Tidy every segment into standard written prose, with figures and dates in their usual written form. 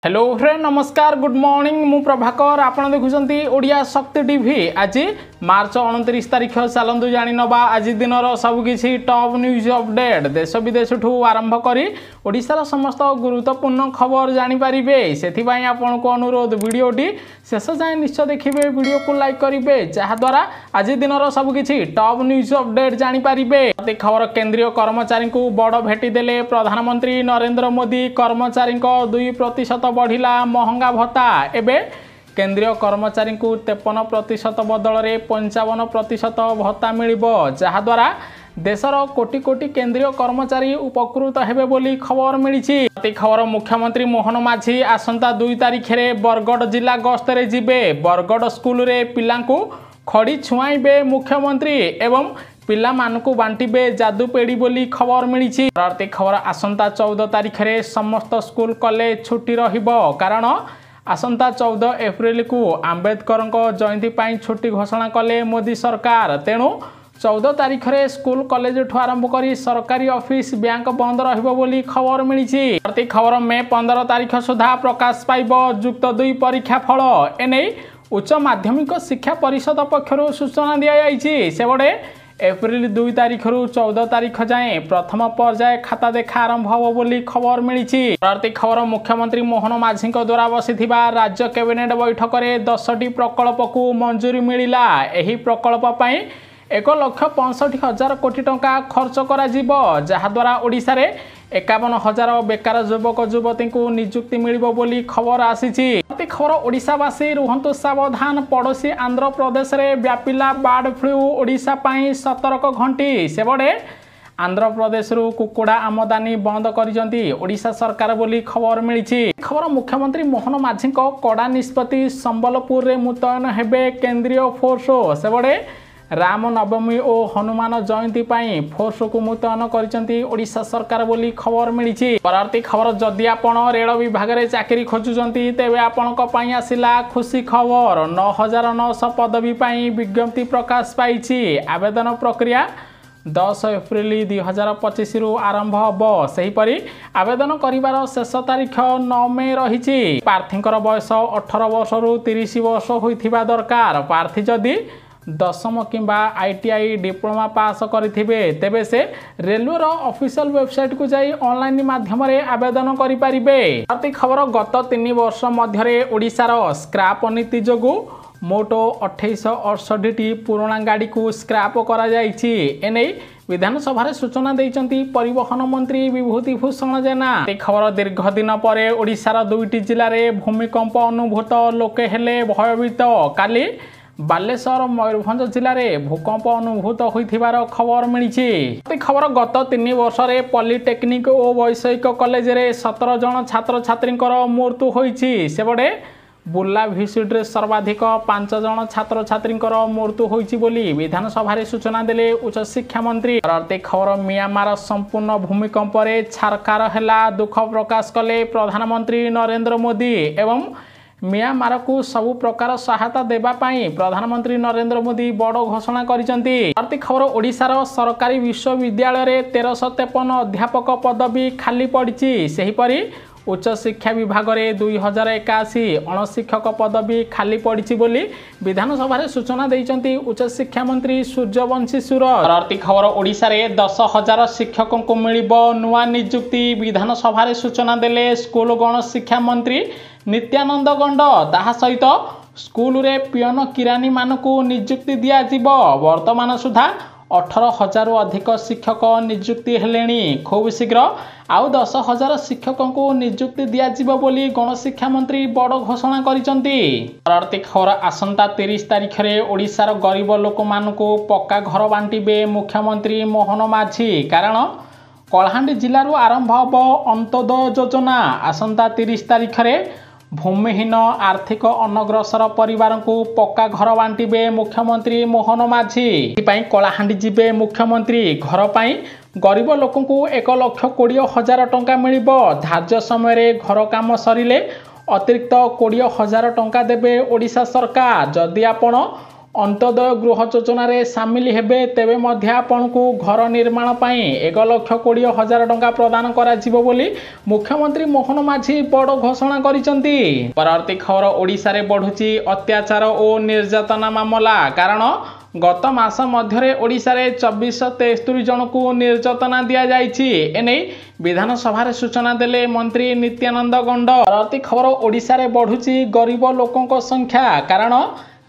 Hello friend नमस्कार good morning मु प्रभाकर आपण देखुछंती ओडिया शक्ति टीवी आज मार्च 29 तारिख चलतु जानी नबा आज दिन सबकि टॉप न्यूज अपडेट देश विदेश ठू आरंभ करी ओडिशार समस्त गुरुत्वपूर्ण खबर जानीपारे से आपण को अनुरोध वीडियोटी शेष जाए निश्चय देखिए वीडियो को लाइक करेंगे जहाद्वारा आज दिन सबकि टॉप न्यूज अपडेट जानीपारे खबर केंद्रीय कर्मचारी को बड़ भेटी देले प्रधानमंत्री नरेंद्र मोदी कर्मचारी 2% बढ़िला महंगा भत्ता एबे केंद्रीय कर्मचारी को 53% बदल में 55% भत्ता मिलिबो जहाद्वारा देशर कोटी कोटी केंद्रीय कर्मचारी उपकृत हेबे बोली खबर मिली। खबर मुख्यमंत्री मोहन माझी आसंता 2 तारिख में बरगढ़ जिला गस्तर जिबे बरगढ़ स्कूल रे पिलांकु खड़ी छुआइबे मुख्यमंत्री एवं पिला मानकु बांटिबे जादू पेड़ी बोली खबर मिली। खबर आसंता 14 तारिख में समस्त स्कूल कॉलेज छुट्टी रहिबो कारण आसंता 14 एप्रिल को आंबेडकर जयंती पाई छुट्टी घोषणा कले मोदी सरकार तेणु 14 तारिख में स्कूल कॉलेज ठू आरंभ कर सरकारी ऑफिस बैंक बंद रहिबो बोली खबर मिली। खबर मे 15 तारिख सुधा प्रकाश पाइब युक्त 2 परीक्षा फल एने उच्च माध्यमिक शिक्षा परिषद पक्षर सूचना दि जाइए सेबड़े एप्रिल 2 तारिख रु 14 तारिख जाए प्रथम पर्याय खाता देखा आरंभ हो बोली खबर मिली। खबर मुख्यमंत्री मोहन माझी द्वारा बसी राज्य कैबिनेट बैठक में 10टी प्रकल्प को मंजूरी मिला। एही प्रकल्प पाई 1,65,000 कोटी टंका खर्च करा जिवो जहाद्वारा ओडिशा रे 51,000 बेकार युवक युवती को नियुक्ति मिलिबो बोली खबर आसी। खबर ओडिशावासी रुहंतु सावधान पड़ोशी आंध्र प्रदेश रे व्यापिला बर्ड फ्लू ओडिशा पाई सतर्क घंटी सेबड़े आंध्र प्रदेश रु कुकुड़ा आमदानी बंद करिसंती ओडिशा सरकार बोली खबर मिली। खबर मुख्यमंत्री मोहन माझी कड़ा निष्पत्ति संबलपुर रे मुतयन हेबे केंद्रीय फोर्स सेबड़े राम नवमी और हनुमान जयंती पाई फोर्स को मुतयन करिसंती ओडिशा सरकार बोली खबर मिली। परवर्ती खबर जदि आपण रेल विभाग में चाकरी खोजुचंती तेबे आपणक पई आसिला खुशी खबर 9,900 पदवी पाई विज्ञप्ति प्रकाश पाइछि। आवेदन प्रक्रिया 10 एप्रिल 2025 रु आरंभ हो सेहीपरि आवेदन करिवार शेष तारीख 9 मे रही। प्रार्थींकर बयस 18 वर्ष रु 30 वर्ष होइथिबा दरकार। प्रार्थी जदि 10म किंबा ITI डिप्लोमा पास करिथिबे तेबे से रेलवे ऑफिशियल वेबसाइट को जाई ऑनलाइन माध्यम रे आवेदन करि परिबे। खबर गत 3 वर्ष मध्य ओडिशार स्क्रैप नीति जोगु मोटो 2868 पुराना गाड़ी को स्क्रैप करा जाइछि एने विधानसभा सूचना देइचंती परिवहन मंत्री विभूति भूषण जेना। खबर दीर्घ दिन पर ओडिशार 2टी जिले में भूमिकंप अनुभूत लोके हेले भयभीत काली बालेश्वर मयूरभंज जिले में भूकंप अनुभूत होइथिबार खबर मिली। खबर गत 3 वर्ष में पॉलिटेक्निक और वैषयिक कॉलेज रे 17 जन छात्र छात्री मृत्यु होइछि सेबड़े बुर्ला भिसिड्रे सर्वाधिक 5 जन छात्र छात्री मृत्यु होइछि बोली विधानसभा सूचना देले उच्च शिक्षा मंत्री। खबर म्यांमार संपूर्ण भूमिकंप रे छारकार हेला दुख प्रकाश कले प्रधानमंत्री नरेंद्र मोदी एवं म्यांमार को सबु प्रकार सहायता देबा पाई प्रधानमंत्री नरेंद्र मोदी बड़ घोषणा करिसंती। खबर ओडिशार सरकारी विश्वविद्यालय रे 1353 अध्यापक पदवी खाली पड़ी सेहीपरि उच्च शिक्षा विभाग रे 2081 अणशिक्षक पदवी खाली पड़ी बोली विधानसभा सूचना देइचंती उच्च शिक्षा मंत्री सूर्यवंशी सूरज। खबर ओडिशा रे 10,000 शिक्षकों को मिलिबो नुआ नियुक्ति विधानसभा सूचना देले स्कूल गण शिक्षा मंत्री नित्यानंद गंड ताहा सहित स्कूल रे पियन किरानी मानकु नियुक्ति दिया जिवो वर्तमान सुधा 18,000 अधिक शिक्षक नियुक्ति हेलेनी खूब शीघ्र आउ 10,000 शिक्षकों को नियुक्ति दिया जिवो बोली गणशिक्षा मंत्री बड़ घोषणा करिसंती। परवर्ती खबर आसंता 30 तारिख रे ओडिशार गरीब लोक मानकु पक्का घर बांटिबे मुख्यमंत्री मोहन माझी कारण कलाहांडी जिल्लारू आरंभ हो अंत्योदय योजना। आसंता 30 तारिख रे भूमिहीन आर्थिक अनग्रसर परिवार को पक्का घर बांटिबे मुख्यमंत्री मोहन माझी। कलाहांडी जिबे मुख्यमंत्री घर पाई गरीब लोक 1,20,000 टंका मिलिबो धार्य समय घर काम सरिले अतिरिक्त 20,000 टंका देबे ओडिशा सरकार। जदि आपण अंत्योदय गृह योजन सामिल हेबे तेबे मध्य आपनकु घर निर्माण पाई 1,20,000 टंका प्रदान करा जिवो बोली मुख्यमंत्री मोहन माझी बड़ घोषणा करिसंती। परवर्ती खबर ओडिशा रे बढ़ुची अत्याचार और निर्यातना मामला कारण गत मास मध्य ओडिशा रे 2473 जन को निर्यातना दिया जाइछि। एने विधानसभा सूचना देले मंत्री नित्यानंद गंड। परवर्ती खबर ओडिशा रे बढ़ुची गरीब लोकों संख्या कारण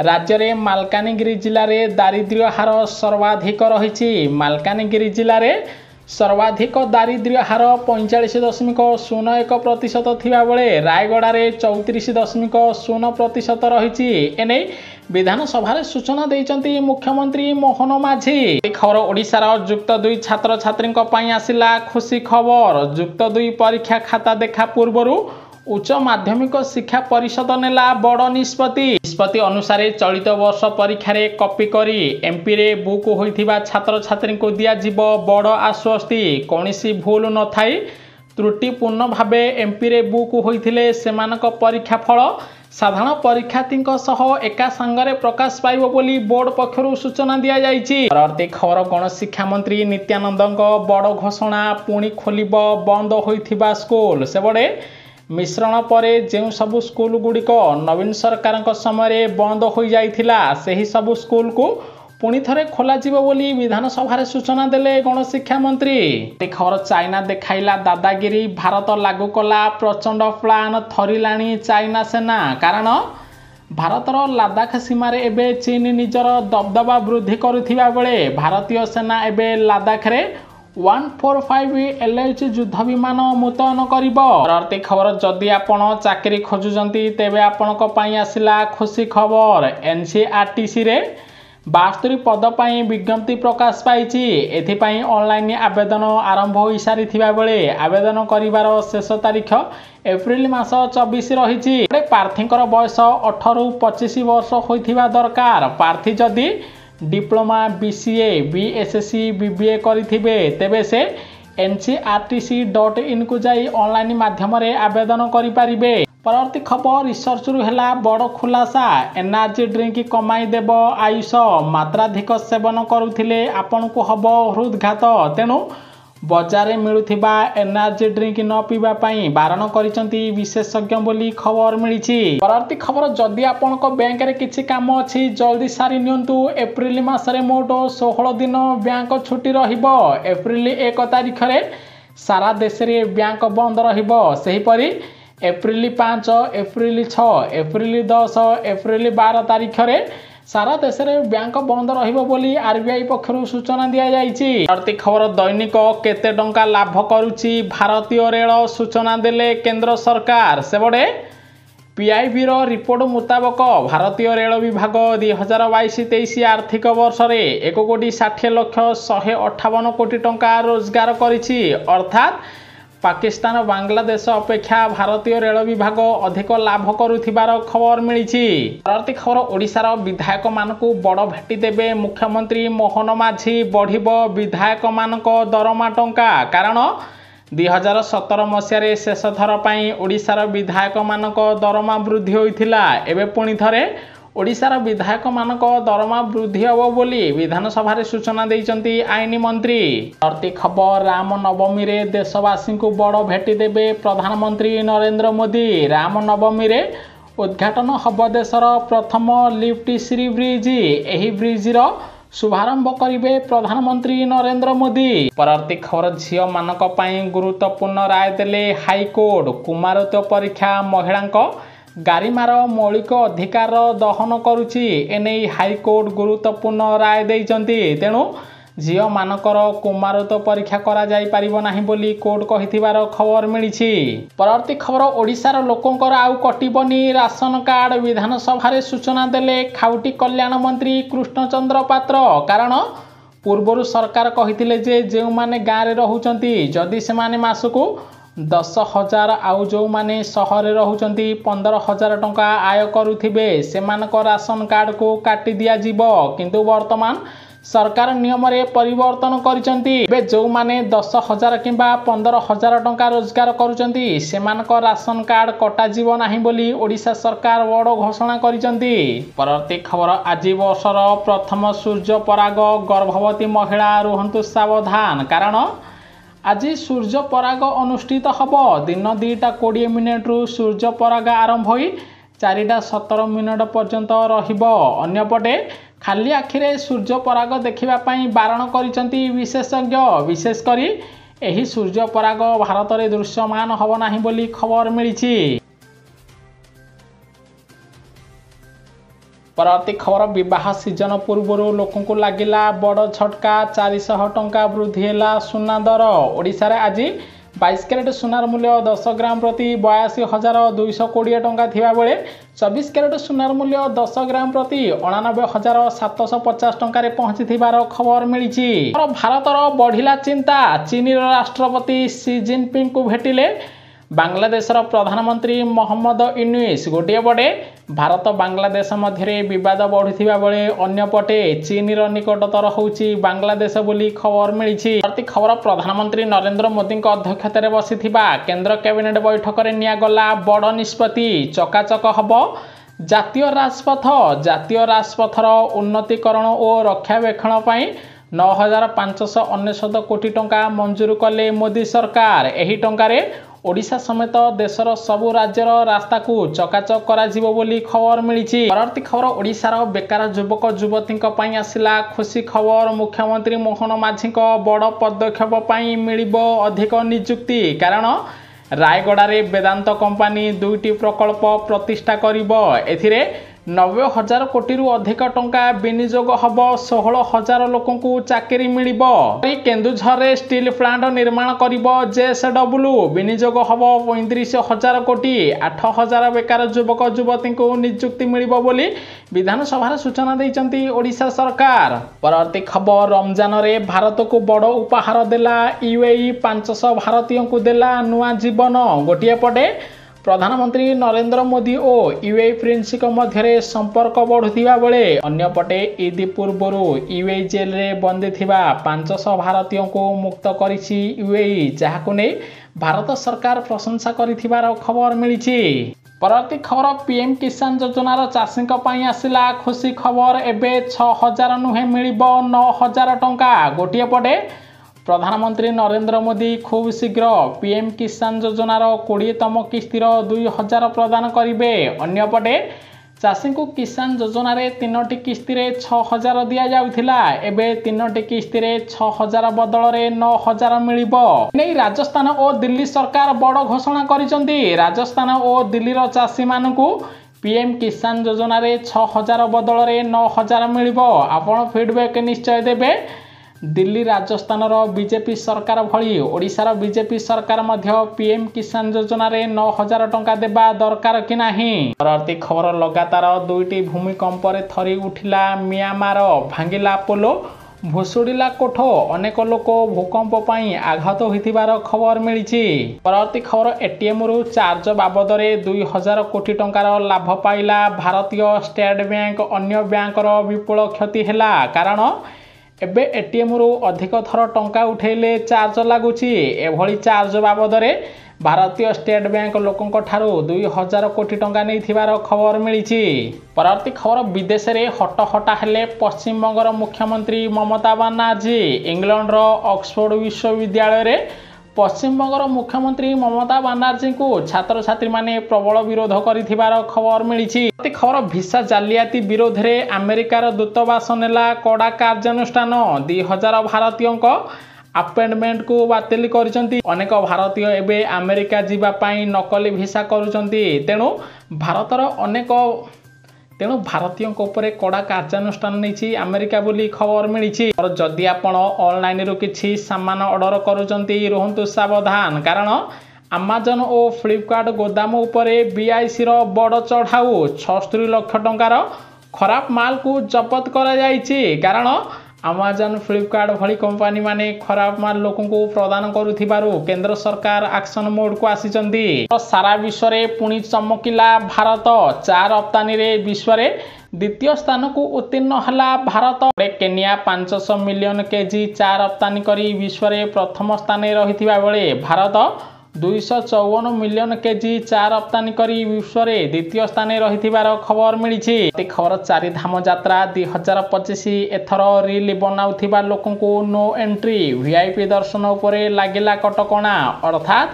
राज्य में मालकानगिरी जिले में दारिद्र्य हार सर्वाधिक रही। मालकानगिरी जिले में सर्वाधिक दारिद्र्य हार 45.01% थिबा बेले रायगड़ा रे 34.0% रही। एने विधानसभा सूचना देइचंती मुख्यमंत्री मोहन माझी। खबर ओडिशार युक्त 2 छात्र छात्री आसिला खुशी खबर। युक्त 2 परीक्षा खाता देखा पूर्व उच्च माध्यमिक शिक्षा परिषद नेला बड़ निष्पत्ति अनुसार चलित वर्ष परीक्षा रे कॉपी करी एमपी रे बुक होइथिबा छात्र छात्री को दिया जीवो बड़ आश्वस्ति। कोनोसी भूल न थाई त्रुटिपूर्ण भावे एमपी रे बुक होइथिले सेमानक परीक्षा फल साधारण परीक्षार्थी सह एका संगरे प्रकाश पाइबो बोली बोर्ड पक्षरु सूचना दिया जाइछि। परवर्ती खबर गणशिक्षा मंत्री नित्यानंदक बड़ घोषणा पुणी खोलिबो बंद होइथिबा स्कूल। सेबडे मिश्रण परे जो सबु स्कूल गुड़िक नवीन सरकार समय बंद हो जाइथिला सही सबु स्कूल को पुणी थे खोल बोली विधानसभा सूचना देले गणशिक्षा मंत्री। खबर चाइना देखाइला दादागिरी भारत लागू कला प्रचंड प्लान थरिलाणी चाइना सेना कारण भारतर लद्दाख सीमार एबे चीन निजर दबदबा वृद्धि करुथिबा बेले भारतीय सेना एबे लद्दाख रे 145 LH युद्ध विमान मुतयन करिबो। परवर्ती खबर जदि आपण चाकरी खोजुचंती तेबे आपणक पई आसिला खुशी खबर। NCRTC रे 72 पद पई विज्ञप्ति प्रकाश पाइछि। एथिपई ऑनलाइन आवेदन आरंभ होई सारिथिबा बेले आवेदन करिवार शेष तारीख एप्रिल मास 24 रहिछि। प्रार्थीकर बयस 18 रु 25 वर्ष होइथिबा दरकार। प्रार्थी जदि डिप्लोमा BCA BSc BBA करिथिबे तेबे से ncrtc.in को जाई ऑनलाइन माध्यम रे आवेदन करि पारिबे। परवर्ती खबर रिसर्च रु हेला बड़ खुलासा एनर्जी ड्रिंक कमाई देब आयुष मात्राधिक सेवन करुथिले आपन को हब हृदघात तेणु बजार मिलुथिबा एनर्जी ड्रिंक न पीवा पई बारण करिसंती विशेषज्ञ बोली खबर मिलिछि। परवर्ती खबर जदि आपनक बैंक रे किछि काम अछि जल्दी सारी नियंतु। एप्रिल मासरे मोट 16 दिन बैंक छुट्टी रहिबो। एप्रिल 1 तारिख रे सारा देश रे बैंक बंद रहिबो। सेहि परि एप्रिल 5 एप्रिल 6 एप्रिल 10 एप्रिल 12 तारिख रे सारा देश में बैंक बंद रहिबो बोली आरबीआई पक्षरु सूचना दिया जाइछि। परवर्ती खबर दैनिक केते टंका लाभ करुछि भारतीय रेल सूचना देले केंद्र सरकार। सेबडे पीआईबी रो रिपोर्ट मुताबक भारतीय रेल विभाग 2022-23 आर्थिक वर्ष रे 1,60,158 कोटी टंका रोजगार करिछि। अर्थात पाकिस्तान बांग्लादेश अपेक्षा भारतीय रेल विभाग अधिक लाभ करुथिबार खबर मिलिछि। परवर्ती खबर ओडिशार विधायक मानकु बड़ भेटी देबे मुख्यमंत्री मोहन माझी बढ़िबो विधायक मानक दरमा टंका कारण 2017 मसीह शेष थर पई ओडिशार विधायक मानक दरमा वृद्धि होइथिला। एबे पुणी थरे ओडिशार विधायक मानक दरमा वृद्धि हो बोली विधानसभा सूचना देइचंती आईन मंत्री। परवर्ती खबर राम नवमी रे देशवासी को बड़ भेटी देबे प्रधानमंत्री नरेंद्र मोदी। राम नवमी रे उद्घाटन हब देशर प्रथम लिफ्ट सी ब्रिज। एही ब्रिज रो शुभारंभ करिवे प्रधानमंत्री नरेंद्र मोदी। परवर्ती खबर झियो मानक पई गुरुत्वपूर्ण राय देले हाईकोर्ट। कुमारत्व परीक्षा महिलांक गारिमार मौलिक अधिकार दहन करुछि। एने हाईकोर्ट गुरुत्वपूर्ण राय देइचंती तेणु झियो मानकर कुमारत्व परीक्षा करा जाई परिबो नाही बोली कोर्ट कहिथिबार खबर मिलिछि। परवर्ती खबर ओडिशार लोकंकर आउ कटिबनी राशन कार्ड विधानसभा सूचना देले खाउटी कल्याण मंत्री कृष्णचंद्र पात्र कारण पूर्व सरकार कहिथिले जे जेउ माने गाँव रे रहुचंती जदि से माने मासको 10,000 आउ जो माने सहर रहुचंती 15,000 टंका आय करुथिबे सेमानक राशन कार्ड को काटी दिया जिवो किंतु वर्तमान सरकार नियम रे परिवर्तन करिसंती। बे जो माने 10,000 किंबा 15,000 टंका रोजगार करुचंती सेमानक राशन कार्ड कटा जीव नाही बोली ओडिशा सरकार बड़ घोषणा करिसंती। परवर्ती खबर आज वर्षर प्रथम सूर्य पराग गर्भवती महिला रुहंतु सावधान कारण आज सूर्य पराग अनुष्ठित हब दिन 2:20 मिनिट रु सूर्य पराग आरंभ होई 4:17 मिनिट पर्यंत रहिबो। अन्यपटे खाली आखिरे सूर्य पराग देखिबा पई बारण करिसंती विशेषज्ञ। विशेष करी एही सूर्य पराग भारत रे दृश्यमान हब नाही बोली खबर मिलिछि। परवर्ती खबर विवाह सीजन पूर्व लोकंकु लागिला बड़ झटका 400 टंका वृद्धि हैला सुना दर। ओडिशा रे आज 22 कैरेट सुनार मूल्य 10 ग्राम प्रति 82,220 टंका थिबा बेले 24 कैरेट सुनार मूल्य 10 ग्राम प्रति 89,750 टंका रे पहुंची थिबार खबर मिलिछि। भारतर बढ़िला चिंता चीन राष्ट्रपति शी जिनपिंग को भेटिले बांग्लादेशर प्रधानमंत्री मोहम्मद यूनुस। गोटे पटे भारत बांग्लादेश मध्य विवाद बढ़ुथिबा बेले अन्यपटे चीन निकटतर होउछि बांग्लादेश बोली खबर मिलिछि। खबर प्रधानमंत्री नरेंद्र मोदी अध्यक्षतार बसिथिबा केंद्र कैबिनेट बैठक रे निया गला बड़ निष्पत्ति चकाचक हब जातीय राजपथर उन्नतीकरण और रक्षाबेक्षण पई 9,599 कोटी टंका मंजूर कले मोदी सरकार। एही टंकारे ओडिशा समेत देशर सबु राज्यर रास्ता को चकाचक करा जिवो बोली खबर मिलिछि। परवर्ती खबर ओडिशार बेकार युवक युवती आसिला खुशी खबर मुख्यमंत्री मोहन माझी बड़ पदक्षेप पई मिलिबो अधिक नियुक्ति कारण रायगड़ा वेदांत कंपानी 2टी प्रकल्प प्रतिष्ठा करिबो। एथिरे 90,000 कोटी रु अधिक टंका विनियोग हब 16,000 लोकों को चाकरी मिलिबो। केन्दुझर रे स्टील प्लांट निर्माण करिबो जेएसडब्ल्यू विनियोग हब 35,000 कोटी 8,000 बेकार युवक युवती को नियुक्ति मिलिबो बोली विधानसभा सूचना दैचंती ओडिशा सरकार। परवर्ती खबर रमजान रे भारत को बड़ उपहार देला यूएई 500 भारतीयों को देला नुआ जीवन। गोटे पटे प्रधानमंत्री नरेंद्र मोदी और यूएई प्रिंस मध्य संपर्क बढ़ुथिबा बेले अन्यपटे ईद पूर्व यूएई जेल रे बंदी थिबा 500 भारतीयों को मुक्त करिछि यूएई जहाको नै भारत सरकार प्रशंसा करिथिबार खबर मिलिछि। परवर्ती खबर पीएम किसान योजनार चाषी आसिला खुशी खबर एबे 6,000 नुहे मिलिबो 9,000 टंका। गोटे पटे प्रधानमंत्री नरेंद्र मोदी खूब शीघ्र पीएम किसान योजनार 20तम किस्तिर 2,000 प्रदान करिवे। अन्यपटे चाषी को किसान योजन 3टी किस्ती 6,000 दि जाउथिला एबे 3टी किस्ती 6,000 बदल 9,000 मिलिबो। नै राजस्थान और दिल्ली सरकार बड़ घोषणा करिसंती। राजस्थान और दिल्लीर चाषी मानकु पीएम किसान योजन 6,000 बदल 9,000 मिलिबो। आपण फीडबैक निश्चय देबे। दिल्ली राजस्थान बीजेपी सरकार भली ओडिशार बीजेपी सरकार मध्य पीएम किसान योजन 9,000 टंका देबा दरकार कि नाही। परवर्ती खबर लगातार 2टी भूमिकंप रे थरी उठिला म्यांमार भांगिला पोलो भुसुड़िला कोठ अनेक लोक भूकंप पई आघात होइथिबार खबर मिलिछि। परवर्ती खबर एटीएम रु चार्ज बाबद 2,000 कोटी टंकार लाभ पाइला भारतीय स्टेट बैंक अन्य बैंकर विपुल क्षति हैला कारण एबे एटीएम रु अधिक थर टंका उठेले चार्ज लागुची। एभली चार्ज बाबद भारतीय स्टेट बैंक लोकों ठारू 2,000 कोटी टंका नहीं खबर मिलिछि। परवर्ती खबर विदेश में हटहटा हेले पश्चिम बंगर मुख्यमंत्री ममता बनर्जी। इंग्लैंड ऑक्सफोर्ड विश्वविद्यालय रे पश्चिम बंगर मुख्यमंत्री ममता बनर्जी को छात्र छात्री माने प्रबल विरोध करिथिबार खबर मिलिछि। खबर भिसा जालियाती विरोध में अमेरिकार दूतावास नेला कड़ा कार्यानुष्ठान 2,000 भारतीयों अपॉइंटमेंट को बातिल करिसंती। अनेक भारतीय एबे अमेरिका जीवा पाई नकली भिसा करुचंती तेणु भारतीयों उपरे कड़ा कार्यानुष्ठान नहीं अमेरिका बोली खबर मिली। और जदि आपण ऑनलाइन रु किछि सामान ऑर्डर करुचंती रुहंतु सावधान कारण अमेजन और फ्लिपकार्ट गोदाम उपरे बीआईसी रो बड़ चढ़ाऊ 76 लाख टंकार खराब माल को जबत करा जायछि कारण अमेजन फ्लिपकार्ट भली कंपनी माने खराब माल लोकंकु प्रदान करुथिबारु केंद्र सरकार एक्शन मोड को आसीचंदी। सारा विश्व में पुणी चमकिला भारत चा रप्तानी रे विश्व में द्वितीय स्थान को उत्तीर्ण हला भारत। केनिया 500 मिलियन केजी चा रप्तानी करी विश्व में प्रथम स्थान रही बेले भारत 254 मिलियन केजी चा रप्तानी करी विश्व में द्वितीय स्थान रही खबर मिली। खबर चारिधाम यात्रा 2025 एथर रिल बनाउथिबा लोकंकु नो एंट्री वीआईपी दर्शन उपरे लागिला कटकणा अर्थात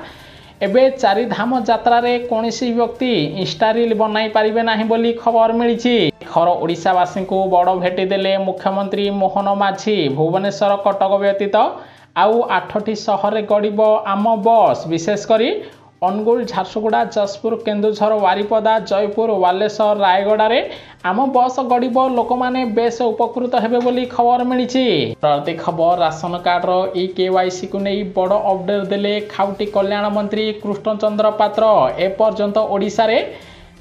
एबे चारिधाम यात्रा रे कोनोसी व्यक्ति इंस्टा रिल बनाई पारिबे नाही बोली खबर मिली। खबर ओडिशावासी को बड़ भेटी देले मुख्यमंत्री मोहन माझी। भुवनेश्वर कटक व्यतीत आउ 8टी सहर गड़ब आम बस विशेषकर अनुगुल झारसुगुड़ा जशपुर केन्दुझर वारिपदा जयपुर बालेश्वर रायगड़ा आम बस गड़ब लोक मैंने बेस उपकृत हेबे बोली खबर मिली। प्रति खबर राशन कार्डर ई-केवाईसी को नहीं बड़ अपडेट देले खाउटी कल्याण मंत्री कृष्णचंद्र पात्र। एपर्यंत ओडिशा रे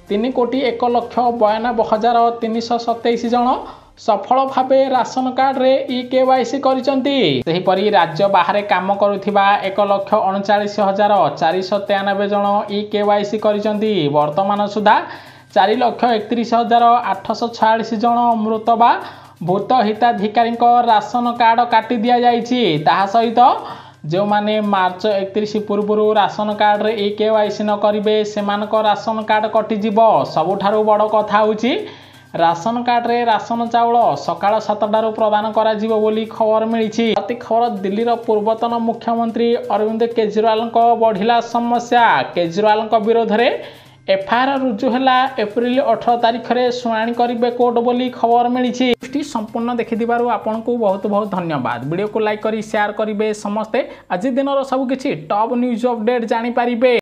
3,01,92,327 जन सफल भावे राशन कार्ड रे ई-केवाईसी करिसंती। सेहिपरि राज्य बाहर काम करुथिबा 1,39,493 जन ई-केवाईसी करिसंती। वर्तमान सुधा 4,31,846 जन मृत बा भूत हिताधिकारी राशन कार्ड काटी दिया जाइछि। ताहा सहित जो माने मार्च 31 पूर्व राशन कार्ड रे ई-केवाईसी न करिवे सेमानक राशन कार्ड कटि जिवो। सबुठारु बड़ कथा होछि राशन कार्ड रे राशन चाउल सकाळ 7टारू प्रदान करा जिवो बोली खबर मिली। अति खबर दिल्ली रो पूर्वतन मुख्यमंत्री अरविंद केजरीवाल बढ़िला समस्या। केजरीवाल विरोध में एफआईआर रुजु है एप्रिल 18 तारिख रे शुणाणी करिवे कोर्ट बोली खबर मिली। संपूर्ण देखिथिबारु आपनकु बहुत बहुत धन्यवाद। वीडियो को लाइक करी शेयर करिवे समस्ते। आज दिन सबकिछि टॉप न्यूज अपडेट जानि पारिबे।